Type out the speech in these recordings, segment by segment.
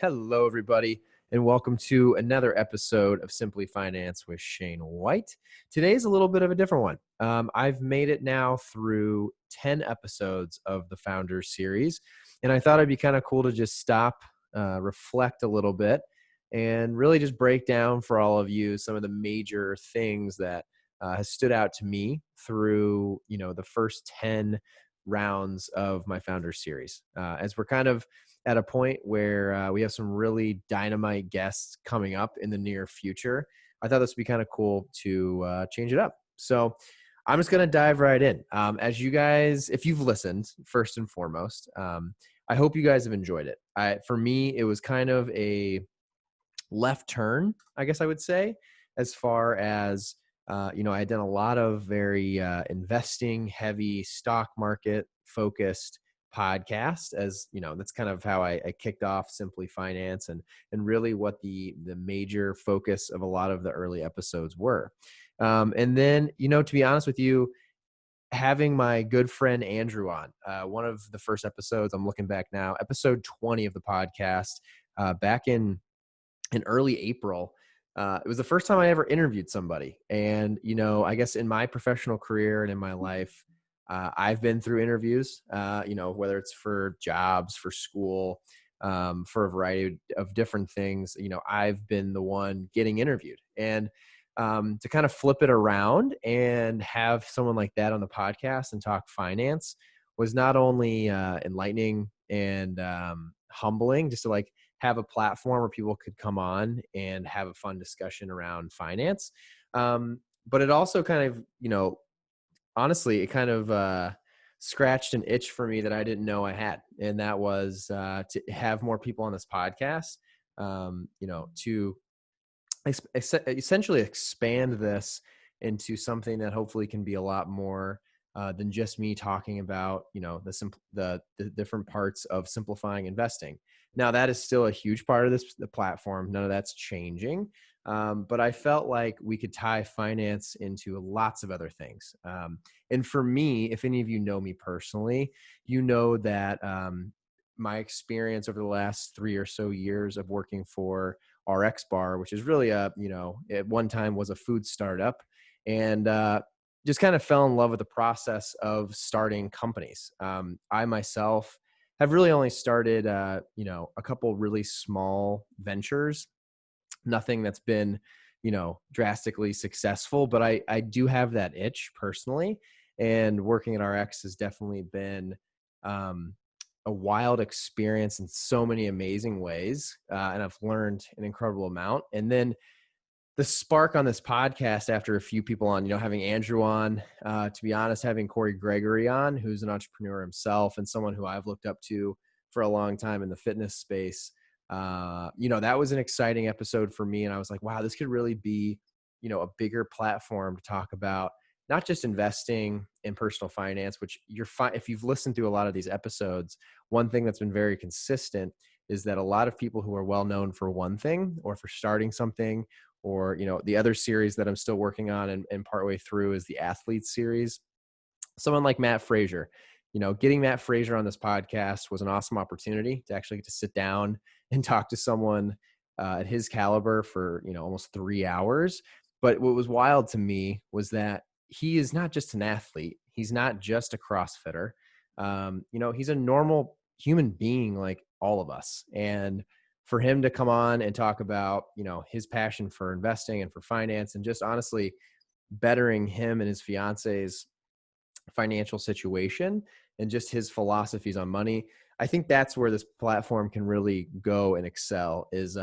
Hello, everybody, and welcome to another episode of Simply Finance with Shane White. Today's a little bit of a different one. I've made it now through 10 episodes of the Founders series, and I thought it'd be kind of cool to just stop, reflect a little bit, and really just break down for all of you some of the major things that has stood out to me through, the first 10 rounds of my Founders series. As we're kind of at a point where we have some really dynamite guests coming up in the near future. I thought this would be kind of cool to change it up. So I'm just going to dive right in. As you guys, if you've listened, first and foremost, I hope you guys have enjoyed it. For me, it was kind of a left turn, I guess I would say, as far as I had done a lot of very investing heavy stock market focused podcast. As you know, that's kind of how I kicked off Simply Finance, and really what the major focus of a lot of the early episodes were. And then, to be honest with you, having my good friend Andrew on one of the first episodes, I'm looking back now, episode 20 of the podcast, back in early April. It was the first time I ever interviewed somebody. And, I guess in my professional career and in my life, I've been through interviews, whether it's for jobs, for school, for a variety of different things. I've been the one getting interviewed. And to kind of flip it around and have someone like that on the podcast and talk finance was not only enlightening and humbling, just to have a platform where people could come on and have a fun discussion around finance. But it also kind of, honestly, it kind of scratched an itch for me that I didn't know I had. And that was to have more people on this podcast, to essentially expand this into something that hopefully can be a lot more than just me talking about, the different parts of simplifying investing. Now, that is still a huge part of the platform. None of that's changing. But I felt like we could tie finance into lots of other things. And for me, if any of you know me personally, you know that my experience over the last 3 or so years of working for RX Bar, which is really at one time was a food startup, and just kind of fell in love with the process of starting companies. I myself have really only started, a couple really small ventures, nothing that's been, drastically successful, but I do have that itch personally. And working at RX has definitely been a wild experience in so many amazing ways. And I've learned an incredible amount. And then the spark on this podcast, after a few people on, having Andrew on, to be honest, having Corey Gregory on, who's an entrepreneur himself and someone who I've looked up to for a long time in the fitness space. That was an exciting episode for me. And I was like, wow, this could really be, a bigger platform to talk about not just investing in personal finance, which if you've listened to a lot of these episodes, one thing that's been very consistent is that a lot of people who are well known for one thing or for starting something, or, the other series that I'm still working on and partway through is the athlete series. Someone like Matt Frazier, getting Matt Frazier on this podcast was an awesome opportunity to actually get to sit down and talk to someone at his caliber for, almost 3 hours. But what was wild to me was that he is not just an athlete. He's not just a CrossFitter. He's a normal human being like all of us. And for him to come on and talk about, his passion for investing and for finance and just honestly bettering him and his fiance's financial situation and just his philosophies on money. I think that's where this platform can really go and excel is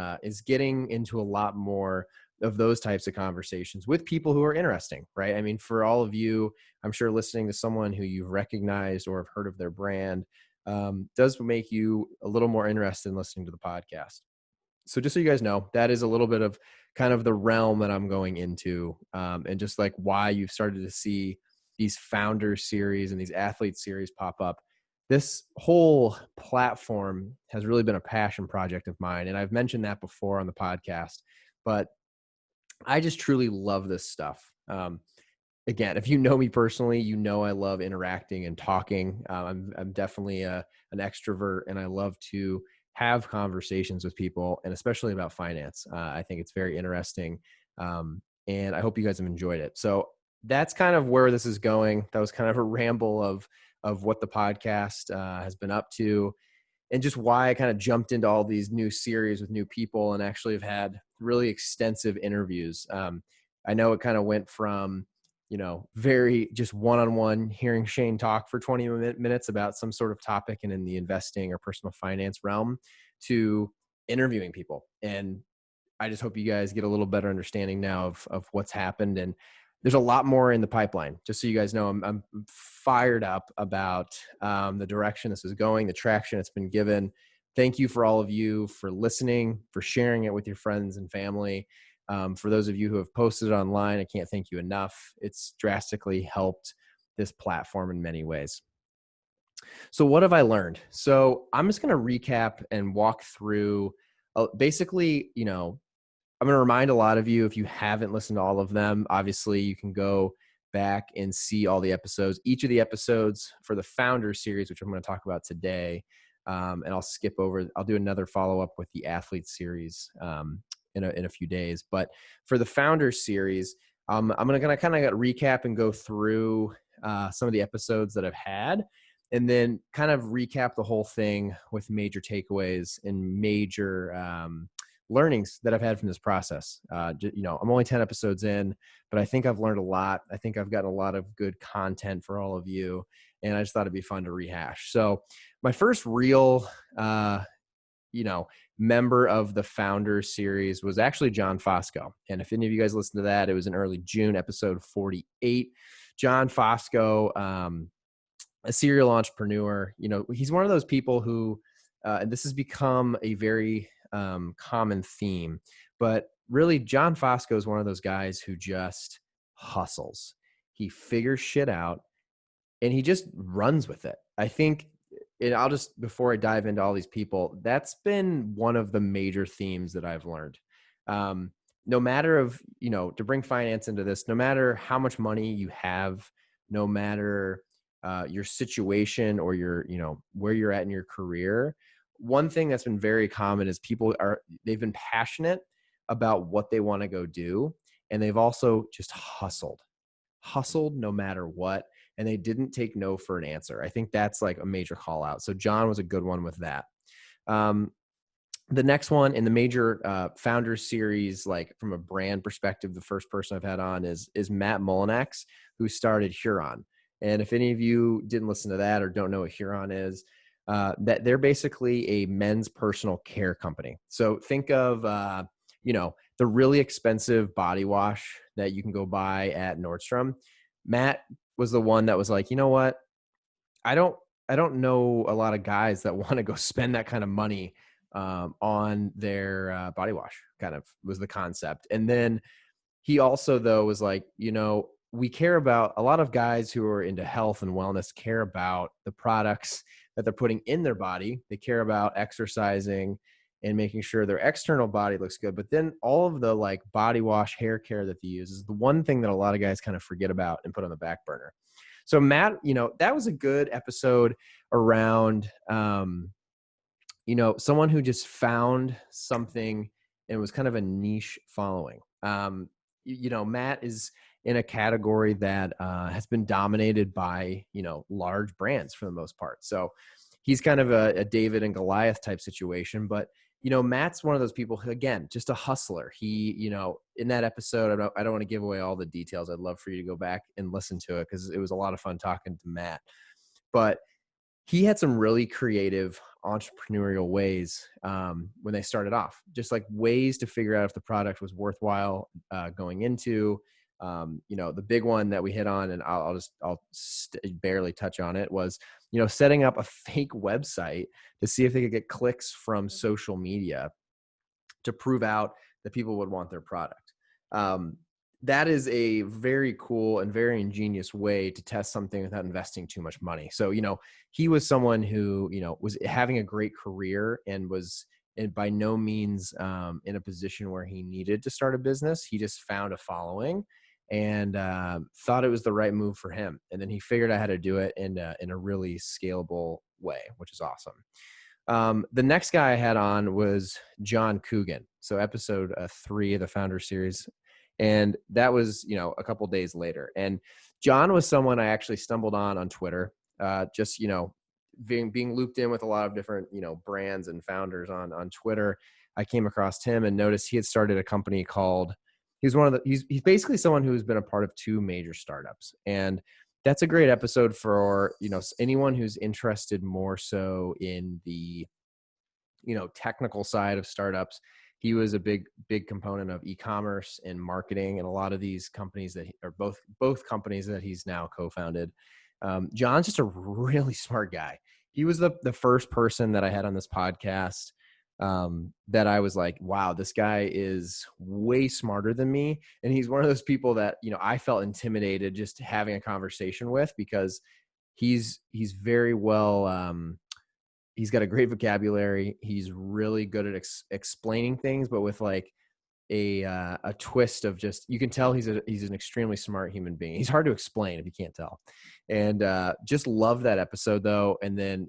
getting into a lot more of those types of conversations with people who are interesting, right? I mean, for all of you, I'm sure listening to someone who you've recognized or have heard of their brand does make you a little more interested in listening to the podcast. So just so you guys know, that is a little bit of kind of the realm that I'm going into, and just like why you've started to see these founder series and these athlete series pop up. This whole platform has really been a passion project of mine. And I've mentioned that before on the podcast, but I just truly love this stuff. Again, if you know me personally, I love interacting and talking. I'm definitely an extrovert, and I love to have conversations with people, and especially about finance. I think it's very interesting. And I hope you guys have enjoyed it. So that's kind of where this is going. That was kind of a ramble of what the podcast has been up to, and just why I kind of jumped into all these new series with new people and actually have had really extensive interviews. I know it kind of went from, very just one-on-one, hearing Shane talk for 20 minutes about some sort of topic and in the investing or personal finance realm, to interviewing people. And I just hope you guys get a little better understanding now of what's happened. And there's a lot more in the pipeline. Just so you guys know, I'm fired up about the direction this is going, the traction it's been given. Thank you for all of you for listening, for sharing it with your friends and family. For those of you who have posted it online, I can't thank you enough. It's drastically helped this platform in many ways. So what have I learned? So I'm just going to recap and walk through basically, I'm going to remind a lot of you, if you haven't listened to all of them, obviously you can go back and see all the episodes. Each of the episodes for the Founder series, which I'm going to talk about today, and I'll skip over. I'll do another follow-up with the Athlete series in a few days. But for the Founder series, I'm going to kind of recap and go through some of the episodes that I've had, and then kind of recap the whole thing with major takeaways and major learnings that I've had from this process. I'm only 10 episodes in, but I think I've learned a lot. I think I've gotten a lot of good content for all of you, and I just thought it'd be fun to rehash. So my first real, member of the Founders series was actually John Fosco. And if any of you guys listened to that, it was in early June, episode 48. John Fosco, a serial entrepreneur. He's one of those people who, and this has become a very common theme, but really John Fosco is one of those guys who just hustles. He figures shit out and he just runs with it. I think, and I'll just, before I dive into all these people, that's been one of the major themes that I've learned. No matter to bring finance into this, no matter how much money you have, no matter your situation or where you're at in your career, one thing that's been very common is they've been passionate about what they want to go do. And they've also just hustled no matter what. And they didn't take no for an answer. I think that's like a major call out. So John was a good one with that. The next one in the major Founders series, like from a brand perspective, the first person I've had on is Matt Mullinex, who started Huron. And if any of you didn't listen to that or don't know what Huron is, that they're basically a men's personal care company. So think of, the really expensive body wash that you can go buy at Nordstrom. Matt was the one that was like, you know what? I don't know a lot of guys that want to go spend that kind of money on their body wash, kind of was the concept. And then he also, though, was like, we care about, a lot of guys who are into health and wellness care about the products that they're putting in their body. They care about exercising and making sure their external body looks good. But then all of the like body wash, hair care that they use is the one thing that a lot of guys kind of forget about and put on the back burner. So Matt, that was a good episode around, someone who just found something and was kind of a niche following. Matt is in a category that has been dominated by, large brands for the most part. So he's kind of a David and Goliath type situation. But, Matt's one of those people who, again, just a hustler. He, in that episode, I don't want to give away all the details. I'd love for you to go back and listen to it because it was a lot of fun talking to Matt. But he had some really creative entrepreneurial ways when they started off, just like ways to figure out if the product was worthwhile going into. The big one that we hit on, and I'll barely touch on it, was, setting up a fake website to see if they could get clicks from social media to prove out that people would want their product. That is a very cool and very ingenious way to test something without investing too much money. So, he was someone who, was having a great career and was by no means in a position where he needed to start a business. He just found a following and thought it was the right move for him. And then he figured out how to do it in a really scalable way, which is awesome. The next guy I had on was John Coogan. So episode 3 of the Founder Series. And that was, a couple days later. And John was someone I actually stumbled on Twitter, just, being looped in with a lot of different, brands and founders on Twitter. I came across him and noticed he had started a company called, he's basically someone who's been a part of 2 major startups. And that's a great episode for, anyone who's interested more so in the, technical side of startups. He was a big component of e-commerce and marketing, and a lot of these companies that are both companies that he's now co-founded. John's just a really smart guy. He was the first person that I had on this podcast that I was like, wow, this guy is way smarter than me. And he's one of those people that, I felt intimidated just having a conversation with, because he's very well, he's got a great vocabulary. He's really good at explaining things, but with like a twist of just, you can tell he's an extremely smart human being. He's hard to explain if you can't tell. And just love that episode though. And then,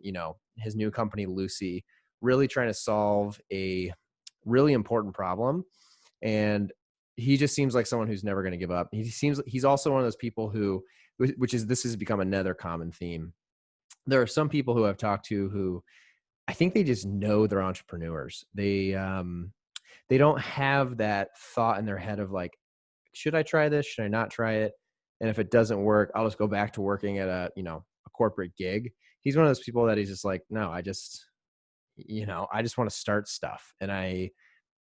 his new company, Lucy, really trying to solve a really important problem. And he just seems like someone who's never going to give up. He's also one of those people who, this has become another common theme. There are some people who I've talked to who I think they just know they're entrepreneurs. They don't have that thought in their head of like, should I try this? Should I not try it? And if it doesn't work, I'll just go back to working at a corporate gig. He's one of those people that he's just like, no, I just want to start stuff. And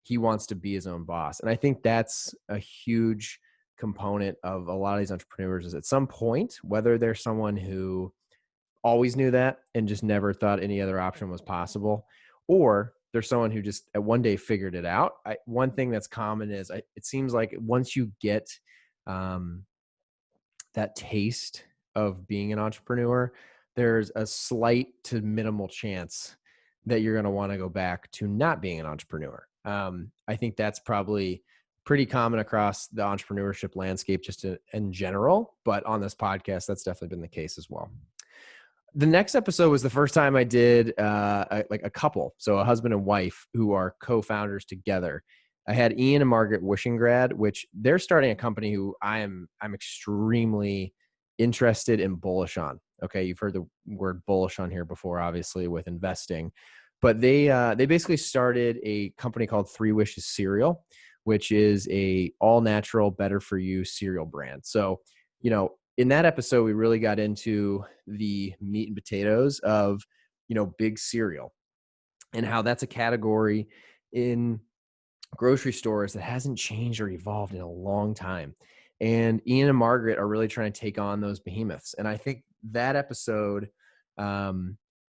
he wants to be his own boss. And I think that's a huge component of a lot of these entrepreneurs, is at some point, whether they're someone who always knew that and just never thought any other option was possible, or there's someone who just at one day figured it out. One thing that's common is it seems like once you get that taste of being an entrepreneur, there's a slight to minimal chance that you're going to want to go back to not being an entrepreneur. I think that's probably pretty common across the entrepreneurship landscape just in general, but on this podcast, that's definitely been the case as well. The next episode was the first time I did a couple, so a husband and wife who are co-founders together. I had Ian and Margaret Wishingrad, which they're starting a company who I'm extremely interested and bullish on. Okay, you've heard the word bullish on here before, obviously, with investing, but they basically started a company called 3 Wishes Cereal, which is a all natural, better for you cereal brand. So, in that episode, we really got into the meat and potatoes of, big cereal, and how that's a category in grocery stores that hasn't changed or evolved in a long time. And Ian and Margaret are really trying to take on those behemoths. And I think that episode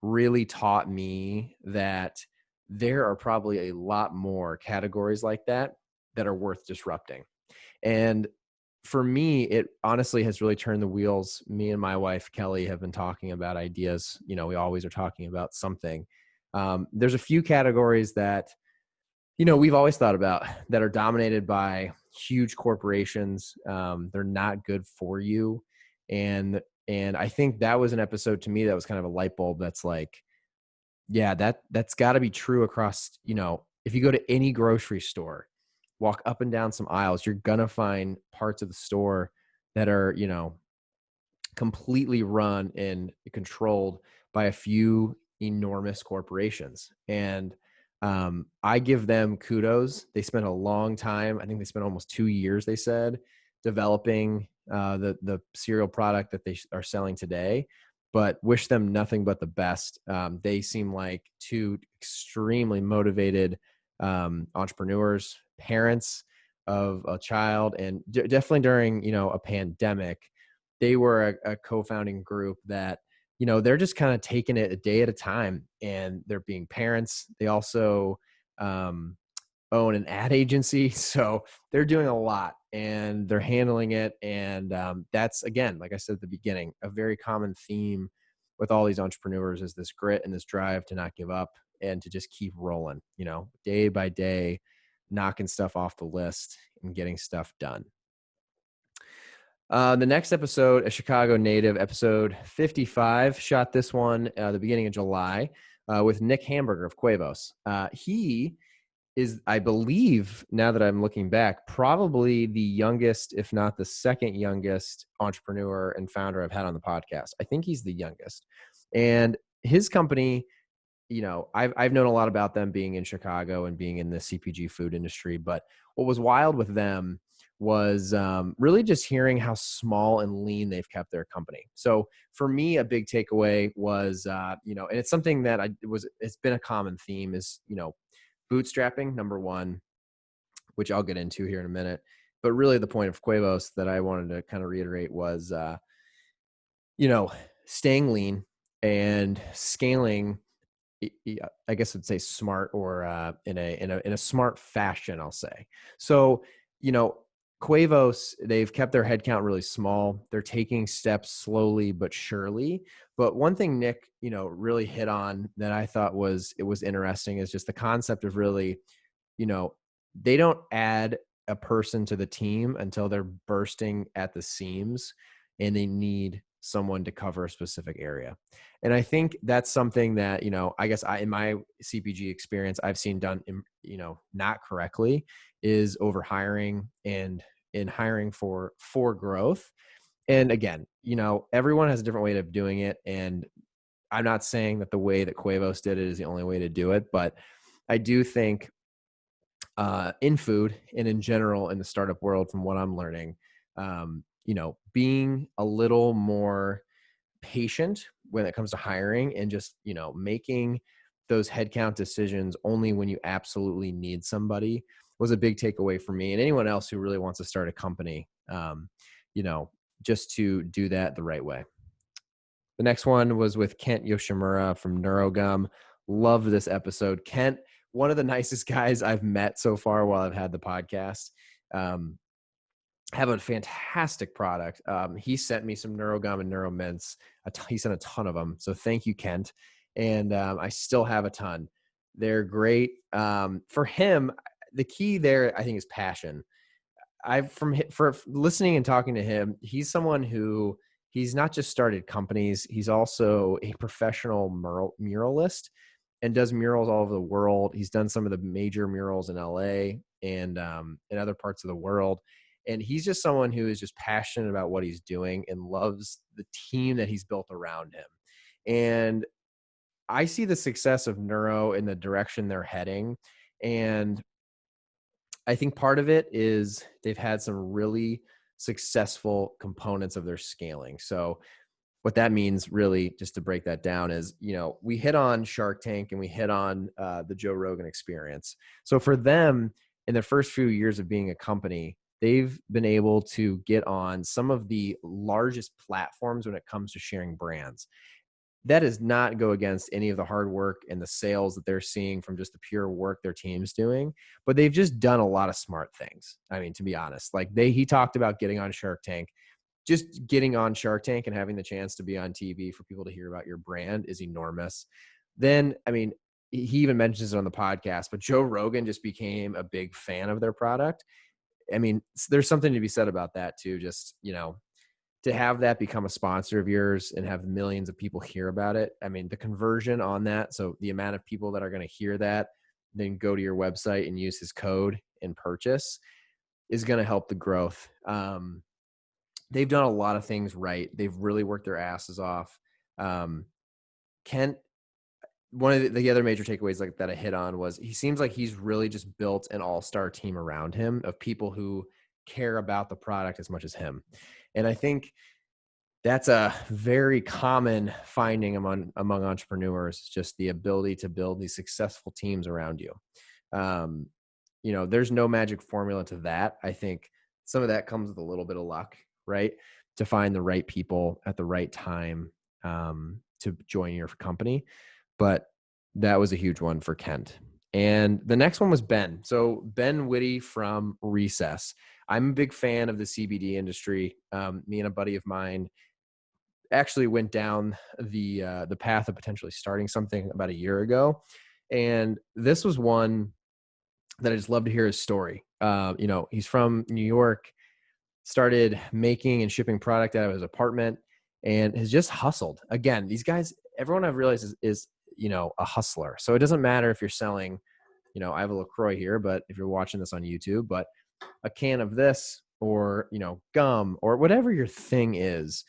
really taught me that there are probably a lot more categories like that are worth disrupting. And for me, it honestly has really turned the wheels. Me and my wife, Kelly, have been talking about ideas. We always are talking about something. There's a few categories that, we've always thought about that are dominated by huge corporations. They're not good for you. And I think that was an episode to me that was kind of a light bulb. That's like, yeah, that's got to be true across, if you go to any grocery store, walk up and down some aisles, you're going to find parts of the store that are, completely run and controlled by a few enormous corporations. And I give them kudos. They spent a long time. I think they spent almost 2 years, they said, developing the cereal product that they are selling today, but wish them nothing but the best. They seem like 2 extremely motivated entrepreneurs, parents of a child, and definitely during, a pandemic, they were a co-founding group that, they're just kind of taking it a day at a time, and they're being parents. They also own an ad agency. So they're doing a lot and they're handling it. And that's, again, like I said at the beginning, a very common theme with all these entrepreneurs is this grit and this drive to not give up and to just keep rolling, day by day, knocking stuff off the list and getting stuff done. The next episode, a Chicago native, episode 55, shot this one the beginning of July. with Nick Hamburger of Quavos. He is, I believe, now that I'm looking back, probably the youngest, if not the second youngest entrepreneur and founder I've had on the podcast. I think he's the youngest. And his company, I've known a lot about them being in Chicago and being in the CPG food industry. But what was wild with them was really just hearing how small and lean they've kept their company. So for me, a big takeaway was, and it's something that it's been a common theme is, bootstrapping, number one, which I'll get into here in a minute. But really the point of Quavos that I wanted to kind of reiterate was, staying lean and scaling, I guess I'd say smart, or in a smart fashion, I'll say. So, Quavos, they've kept their headcount really small. They're taking steps slowly but surely. But one thing Nick, really hit on that I thought was interesting is just the concept of really, they don't add a person to the team until they're bursting at the seams and they need someone to cover a specific area. And I think that's something that, I guess in my CPG experience, I've seen done, not correctly, is over hiring and in hiring for growth. And again, everyone has a different way of doing it. And I'm not saying that the way that Quavos did it is the only way to do it, but I do think in food and in general in the startup world, from what I'm learning, being a little more patient when it comes to hiring and just, making those headcount decisions only when you absolutely need somebody was a big takeaway for me and anyone else who really wants to start a company, just to do that the right way. The next one was with Kent Yoshimura from NeuroGum. Love this episode. Kent, one of the nicest guys I've met so far while I've had the podcast. Have a fantastic product. He sent me some NeuroGum and NeuroMints. He sent a ton of them. So thank you, Kent. And I still have a ton. They're great. For him, the key there, I think, is passion. For listening and talking to him, he's someone who he's not just started companies. He's also a professional muralist and does murals all over the world. He's done some of the major murals in LA and in other parts of the world. And he's just someone who is just passionate about what he's doing and loves the team that he's built around him. And I see the success of Neuro in the direction they're heading. And I think part of it is they've had some really successful components of their scaling. So what that means, really, just to break that down, is, we hit on Shark Tank and we hit on the Joe Rogan Experience. So for them, in the first few years of being a company, they've been able to get on some of the largest platforms when it comes to sharing brands. That does not go against any of the hard work and the sales that they're seeing from just the pure work their team's doing, but they've just done a lot of smart things. I mean, to be honest, like he talked about getting on Shark Tank. Just getting on Shark Tank and having the chance to be on TV for people to hear about your brand is enormous. Then, I mean, he even mentions it on the podcast, but Joe Rogan just became a big fan of their product. I mean, there's something to be said about that too. Just, to have that become a sponsor of yours and have millions of people hear about it. I mean, the conversion on that. So the amount of people that are going to hear that, then go to your website and use his code and purchase is going to help the growth. They've done a lot of things right. They've really worked their asses off. Kent, one of the other major takeaways that I hit on was he seems like he's really just built an all-star team around him of people who care about the product as much as him. And I think that's a very common finding among entrepreneurs, just the ability to build these successful teams around you. There's no magic formula to that. I think some of that comes with a little bit of luck, right? To find the right people at the right time to join your company. But that was a huge one for Kent. And the next one was Ben. So Ben Witty from Recess. I'm a big fan of the CBD industry. Me and a buddy of mine actually went down the path of potentially starting something about a year ago. And this was one that I just love to hear his story. He's from New York, started making and shipping product out of his apartment and has just hustled. Again, these guys, everyone I've realized is a hustler. So it doesn't matter if you're selling, I have a LaCroix here, but if you're watching this on YouTube, but a can of this or, gum or whatever your thing is,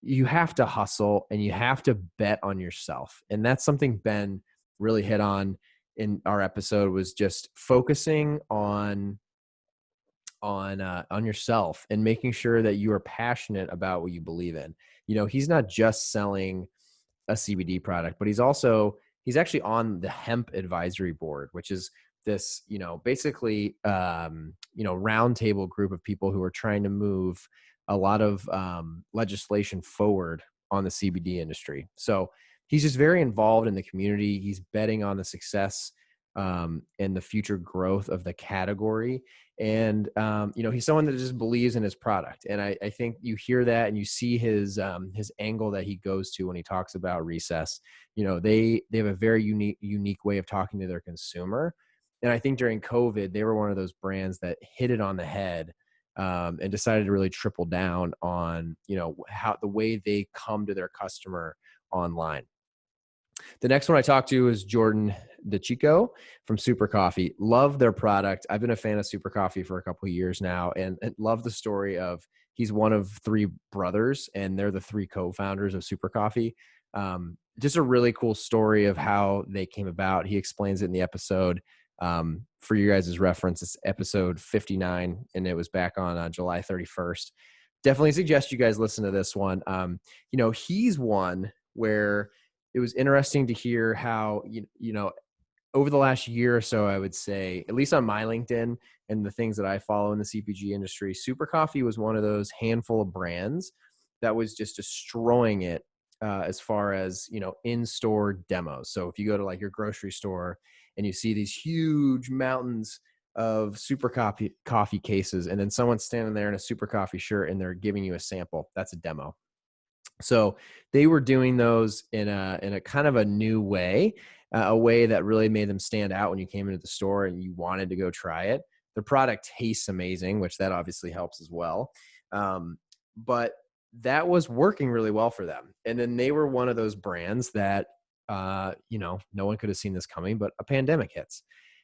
you have to hustle and you have to bet on yourself. And that's something Ben really hit on in our episode, was just focusing on yourself and making sure that you are passionate about what you believe in. He's not just selling a CBD product, but he's actually on the hemp advisory board, which is this, basically, roundtable group of people who are trying to move a lot of legislation forward on the CBD industry. So he's just very involved in the community. He's betting on the success and the future growth of the category. And, he's someone that just believes in his product. And I think you hear that and you see his angle that he goes to when he talks about Recess. They have a very unique way of talking to their consumer. And I think during COVID, they were one of those brands that hit it on the head and decided to really triple down on, how the way they come to their customer online. The next one I talked to is Jordan DeChico from Super Coffee. Love their product. I've been a fan of Super Coffee for a couple of years now, and love the story of, he's one of three brothers and they're the three co-founders of Super Coffee. Just a really cool story of how they came about. He explains it in the episode. For you guys' reference, it's episode 59 and it was back on July 31st. Definitely suggest you guys listen to this one. He's one where it was interesting to hear how, over the last year or so, I would say, at least on my LinkedIn and the things that I follow in the CPG industry, Super Coffee was one of those handful of brands that was just destroying it as far as, in-store demos. So if you go to like your grocery store and you see these huge mountains of Super Coffee cases, and then someone's standing there in a Super Coffee shirt and they're giving you a sample, that's a demo. So they were doing those in a kind of a new way, a way that really made them stand out when you came into the store and you wanted to go try it. The product tastes amazing, which that obviously helps as well. But that was working really well for them. And then they were one of those brands that, no one could have seen this coming, but a pandemic hits.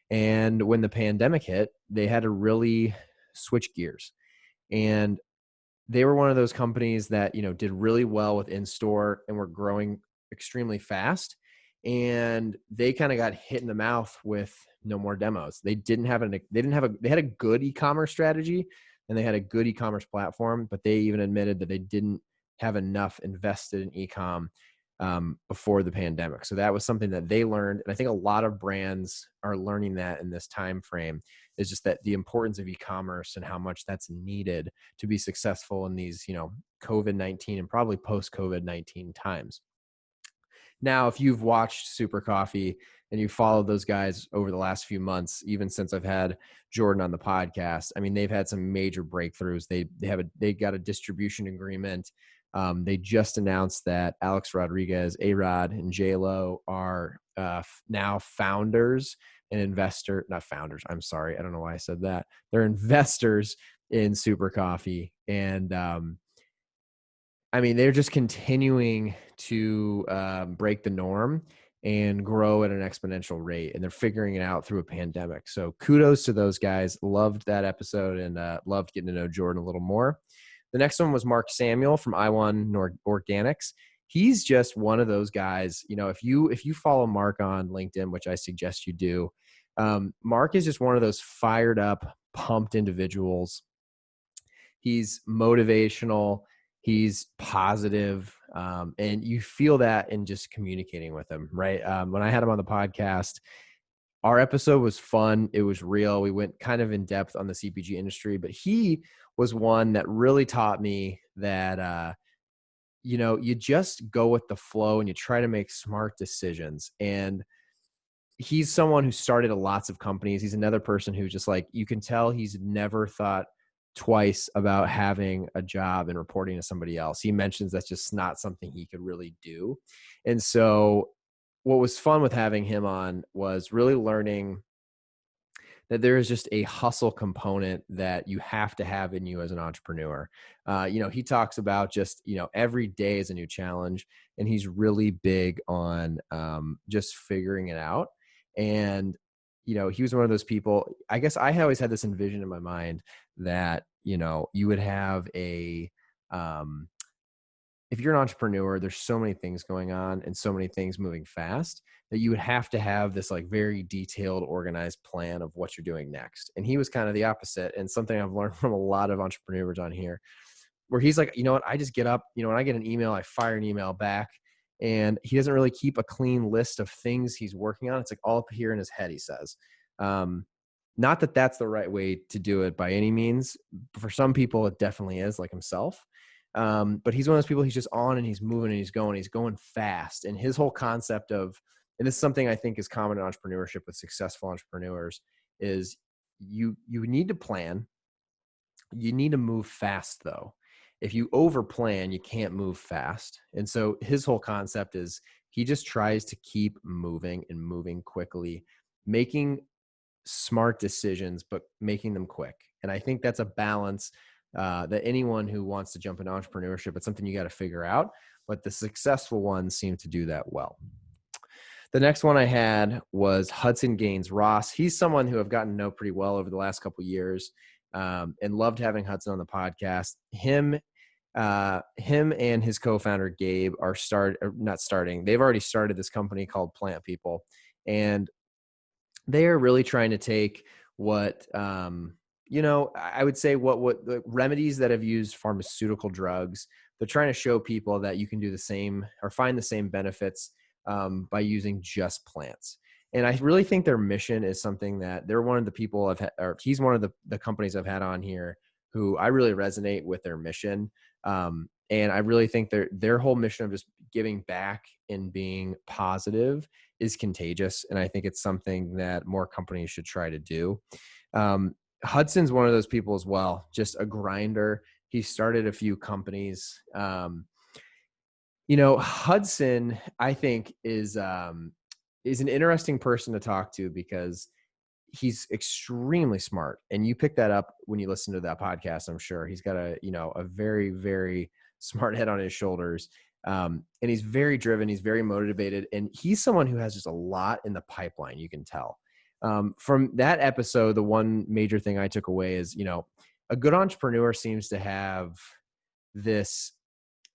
And when the pandemic hit, they had to really switch gears. And they were one of those companies that, did really well with in-store and were growing extremely fast. And they kind of got hit in the mouth with no more demos. They had a good e-commerce strategy and they had a good e-commerce platform, but they even admitted that they didn't have enough invested in e-com before the pandemic. So that was something that they learned. And I think a lot of brands are learning that in this time frame, is just that the importance of e-commerce and how much that's needed to be successful in these, COVID-19 and probably post-COVID-19 times. Now, if you've watched Super Coffee and you've followed those guys over the last few months, even since I've had Jordan on the podcast, I mean, they've had some major breakthroughs. They got a distribution agreement. They just announced that Alex Rodriguez, A-Rod, and J-Lo are now founders and not founders. I'm sorry. I don't know why I said that. They're investors in Super Coffee. And they're just continuing to break the norm and grow at an exponential rate. And they're figuring it out through a pandemic. So kudos to those guys. Loved that episode and loved getting to know Jordan a little more. The next one was Mark Samuel from I1 Organics. He's just one of those guys. If you follow Mark on LinkedIn, which I suggest you do, Mark is just one of those fired up, pumped individuals. He's motivational. He's positive, and you feel that in just communicating with him, right? When I had him on the podcast, our episode was fun. It was real. We went kind of in depth on the CPG industry, but he was one that really taught me that, you just go with the flow and you try to make smart decisions. And he's someone who started lots of companies. He's another person who just you can tell he's never thought twice about having a job and reporting to somebody else. He mentions that's just not something he could really do. And so what was fun with having him on was really learning that there is just a hustle component that you have to have in you as an entrepreneur. He talks about just, every day is a new challenge, and he's really big on just figuring it out. And, he was one of those people. I guess I always had this envision in my mind that, you would have um, if you're an entrepreneur, there's so many things going on and so many things moving fast that you would have to have this like very detailed, organized plan of what you're doing next. And he was kind of the opposite, and something I've learned from a lot of entrepreneurs on here, where he's like, you know what, I just get up, when I get an email, I fire an email back. And he doesn't really keep a clean list of things he's working on. It's like all up here in his head, he says. Not that that's the right way to do it by any means. For some people, it definitely is, like himself. But he's one of those people, he's just on and he's moving and he's going fast. And his whole concept of, and this is something I think is common in entrepreneurship with successful entrepreneurs, is you need to plan. You need to move fast though. If you over plan, you can't move fast. And so his whole concept is he just tries to keep moving and moving quickly, making smart decisions, but making them quick. And I think that's a balance that anyone who wants to jump into entrepreneurship, it's something you got to figure out. But the successful ones seem to do that well. The next one I had was Hudson Gaines Ross. He's someone who I've gotten to know pretty well over the last couple of years, and loved having Hudson on the podcast. Him and his co-founder Gabe they've already started this company called Plant People, and they are really trying to take what I would say what the remedies that have used pharmaceutical drugs. They're trying to show people that you can do the same or find the same benefits by using just plants. And I really think their mission is something that they're one of the people he's one of the companies I've had on here who I really resonate with their mission. And I really think their whole mission of just giving back and being positive is contagious. And I think it's something that more companies should try to do. Hudson's one of those people as well, just a grinder. He started a few companies. Hudson, I think, is an interesting person to talk to because he's extremely smart. And you pick that up when you listen to that podcast, I'm sure. He's got a very, very smart head on his shoulders. And he's very driven. He's very motivated. And he's someone who has just a lot in the pipeline, you can tell. From that episode, the one major thing I took away is, a good entrepreneur seems to have this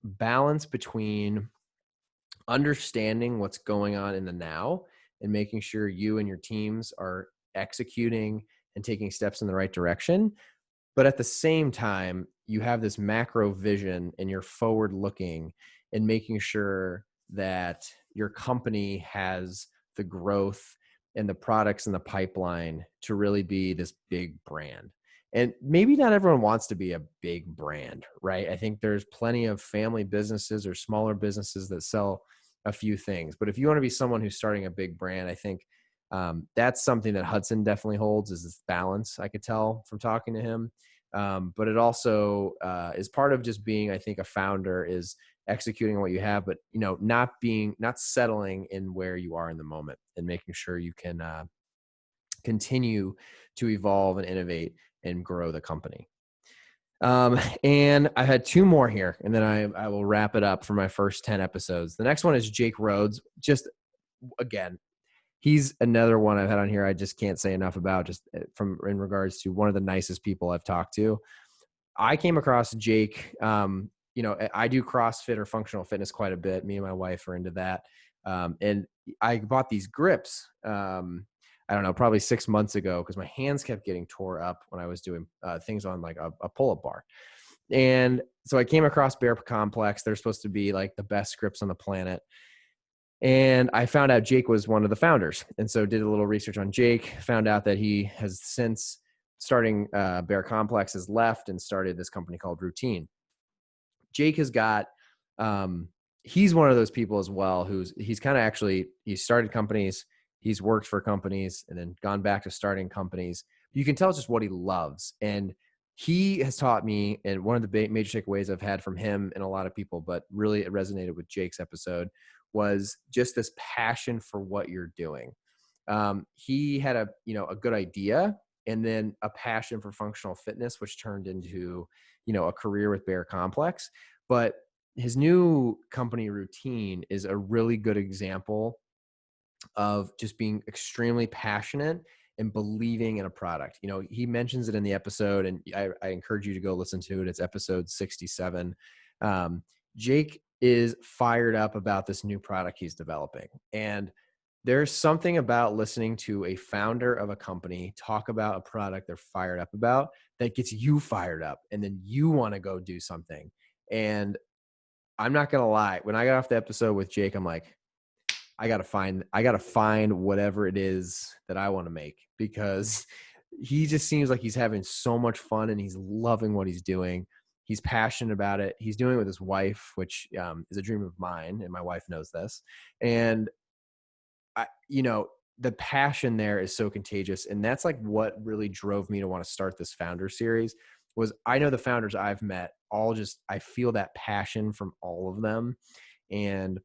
balance between understanding what's going on in the now and making sure you and your teams are executing and taking steps in the right direction. But at the same time, you have this macro vision and you're forward looking and making sure that your company has the growth and the products in the pipeline to really be this big brand. And maybe not everyone wants to be a big brand, right? I think there's plenty of family businesses or smaller businesses that sell a few things. But if you want to be someone who's starting a big brand, I think that's something that Hudson definitely holds, is this balance. I could tell from talking to him. But it also is part of just being, I think, a founder is executing what you have, but not settling in where you are in the moment and making sure you can continue to evolve and innovate and grow the company. And I had two more here, and then I will wrap it up for my first 10 episodes. The next one is Jake Rhodes. Just again, he's another one I've had on here I just can't say enough about, just in regards to one of the nicest people I've talked to. I came across Jake. I do CrossFit or functional fitness quite a bit. Me and my wife are into that. And I bought these grips, I don't know, probably 6 months ago, because my hands kept getting tore up when I was doing things on like a pull-up bar. And so I came across Bear Complex. They're supposed to be like the best grips on the planet. And I found out Jake was one of the founders. And so did a little research on Jake, found out that he has since starting Bear Complex has left and started this company called Routine. Jake has got, he's one of those people as well, he's kind of actually, he started companies, he's worked for companies and then gone back to starting companies. You can tell just what he loves. And he has taught me, and one of the major takeaways I've had from him and a lot of people, but really it resonated with Jake's episode, was just this passion for what you're doing. He had a good idea, and then a passion for functional fitness, which turned into, a career with Bear Complex. But his new company Routine is a really good example of just being extremely passionate and believing in a product. He mentions it in the episode, and I encourage you to go listen to it. It's episode 67. Jake is fired up about this new product he's developing. And there's something about listening to a founder of a company talk about a product they're fired up about that gets you fired up, and then you want to go do something. And I'm not going to lie, when I got off the episode with Jake, I'm like, I gotta find whatever it is that I want to make, because he just seems like he's having so much fun and he's loving what he's doing. He's passionate about it. He's doing it with his wife, which is a dream of mine, and my wife knows this. And the passion there is so contagious, and that's like what really drove me to want to start this founder series. Was I know the founders I've met I feel that passion from all of them, and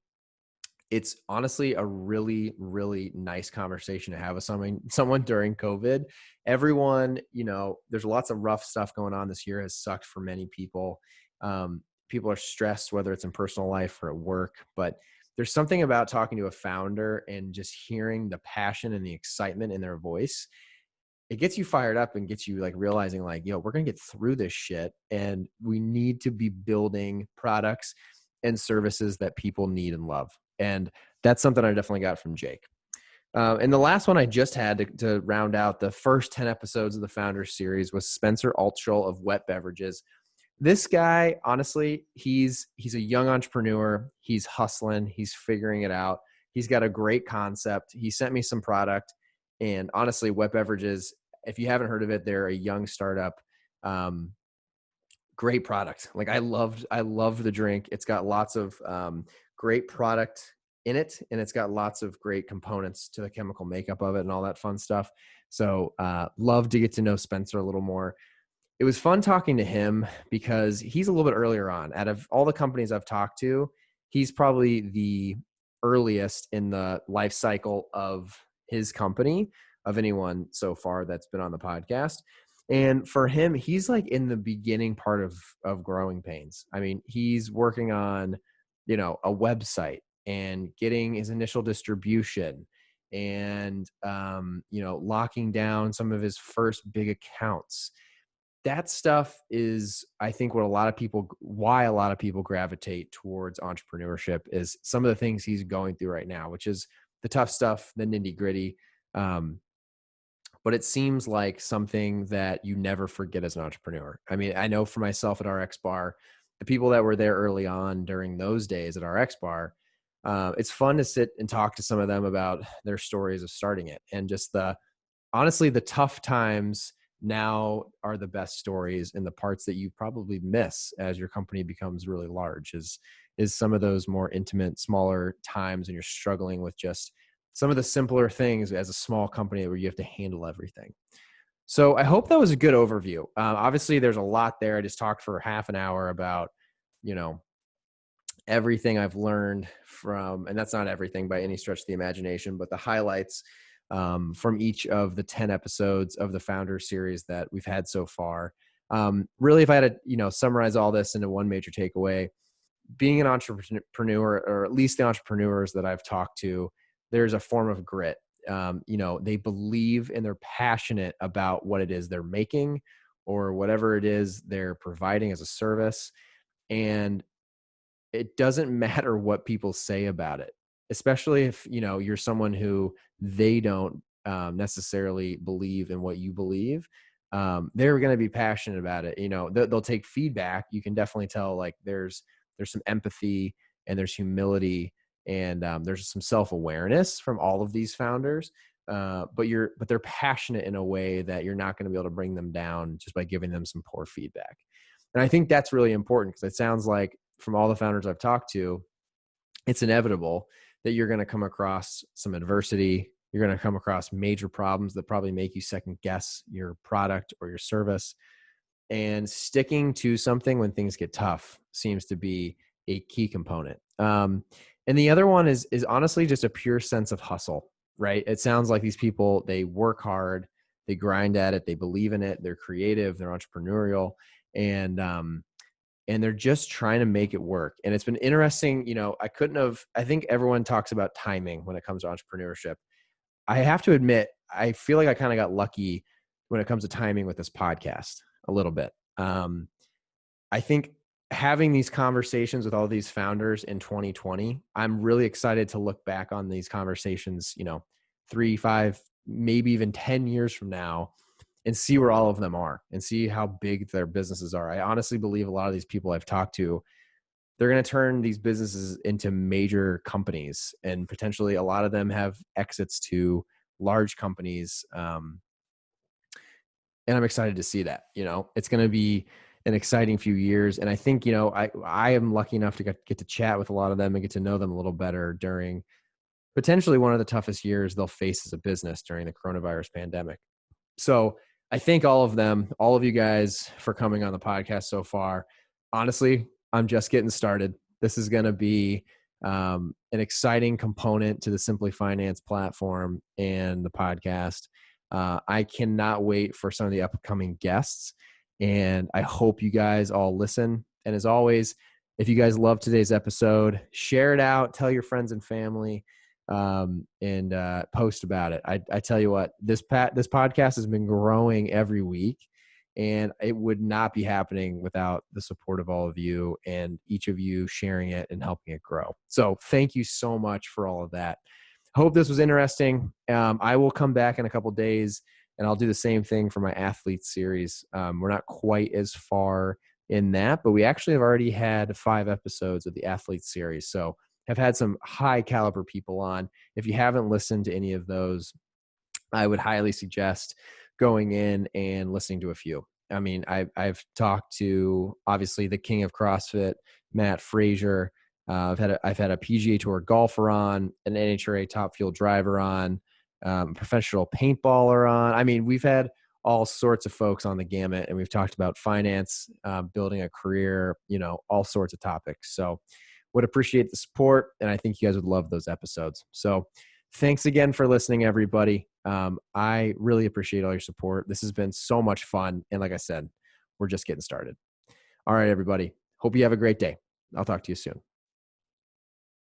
it's honestly a really, really nice conversation to have with someone during COVID. Everyone, there's lots of rough stuff going on. This year has sucked for many people. People are stressed, whether it's in personal life or at work, but there's something about talking to a founder and just hearing the passion and the excitement in their voice. It gets you fired up and gets you like realizing like, we're going to get through this shit, and we need to be building products and services that people need and love. And that's something I definitely got from Jake. And the last one I just had to round out the first 10 episodes of the Founders series was Spencer Altschul of Wet Beverages. This guy, honestly, he's a young entrepreneur. He's hustling. He's figuring it out. He's got a great concept. He sent me some product. And honestly, Wet Beverages, if you haven't heard of it, they're a young startup. Great product. Like I love the drink. It's got lots of great product in it, and it's got lots of great components to the chemical makeup of it and all that fun stuff. So love to get to know Spencer a little more. It was fun talking to him because he's a little bit earlier on. Out of all the companies I've talked to, he's probably the earliest in the life cycle of his company of anyone so far that's been on the podcast. And for him, he's like in the beginning part of growing pains. I mean, he's working on, a website and getting his initial distribution and, locking down some of his first big accounts. That stuff is, I think, why a lot of people gravitate towards entrepreneurship is some of the things he's going through right now, which is the tough stuff, the nitty gritty. But it seems like something that you never forget as an entrepreneur. I mean, I know for myself at RX Bar, the people that were there early on during those days at RX Bar, it's fun to sit and talk to some of them about their stories of starting it. And just honestly, the tough times now are the best stories, and the parts that you probably miss as your company becomes really large is some of those more intimate, smaller times when you're struggling with just some of the simpler things as a small company where you have to handle everything. So I hope that was a good overview. Obviously, there's a lot there. I just talked for half an hour about, everything I've learned from, and that's not everything by any stretch of the imagination, but the highlights from each of the 10 episodes of the Founder series that we've had so far. Really, if I had to, summarize all this into one major takeaway, being an entrepreneur, or at least the entrepreneurs that I've talked to, there's a form of grit. They believe and they're passionate about what it is they're making or whatever it is they're providing as a service. And it doesn't matter what people say about it, especially if, you're someone who they don't necessarily believe in what you believe. They're going to be passionate about it. They'll take feedback. You can definitely tell like there's some empathy and there's humility and there's some self-awareness from all of these founders. But they're passionate in a way that you're not going to be able to bring them down just by giving them some poor feedback. And I think that's really important because it sounds like from all the founders I've talked to, it's inevitable that you're going to come across some adversity. You're going to come across major problems that probably make you second guess your product or your service. And sticking to something when things get tough seems to be a key component. And the other one is honestly just a pure sense of hustle, right? It sounds like these people, they work hard, They grind at it. They believe in it. They're creative. They're entrepreneurial. And they're just trying to make it work. And it's been interesting. I think everyone talks about timing when it comes to entrepreneurship. I have to admit, I feel like I kind of got lucky when it comes to timing with this podcast a little bit. I think having these conversations with all these founders in 2020, I'm really excited to look back on these conversations, 3, 5, maybe even 10 years from now, and see where all of them are and see how big their businesses are. I honestly believe a lot of these people I've talked to, they're going to turn these businesses into major companies, and potentially a lot of them have exits to large companies. And I'm excited to see that. It's going to be an exciting few years. And I think, I am lucky enough to get to chat with a lot of them and get to know them a little better during potentially one of the toughest years they'll face as a business during the coronavirus pandemic. So I thank all of them, all of you guys, for coming on the podcast so far. Honestly, I'm just getting started. This is going to be an exciting component to the SimpliFinance platform and the podcast. I cannot wait for some of the upcoming guests, and I hope you guys all listen. And as always, if you guys love today's episode, share it out, tell your friends and family, and post about it. I tell you what, this podcast has been growing every week, and it would not be happening without the support of all of you and each of you sharing it and helping it grow. So thank you so much for all of that. Hope this was interesting. I will come back in a couple days and I'll do the same thing for my athlete series. We're not quite as far in that, but we actually have already had 5 episodes of the athlete series. So have had some high caliber people on. If you haven't listened to any of those, I would highly suggest going in and listening to a few. I mean, I've talked to obviously the king of CrossFit, Matt Frazier. I've had a PGA Tour golfer on, an NHRA Top Fuel driver on, professional paintballer on. I mean, we've had all sorts of folks on the gamut, and we've talked about finance, building a career, all sorts of topics. So would appreciate the support, and I think you guys would love those episodes. So thanks again for listening, everybody. I really appreciate all your support. This has been so much fun. And like I said, we're just getting started. All right, everybody. Hope you have a great day. I'll talk to you soon.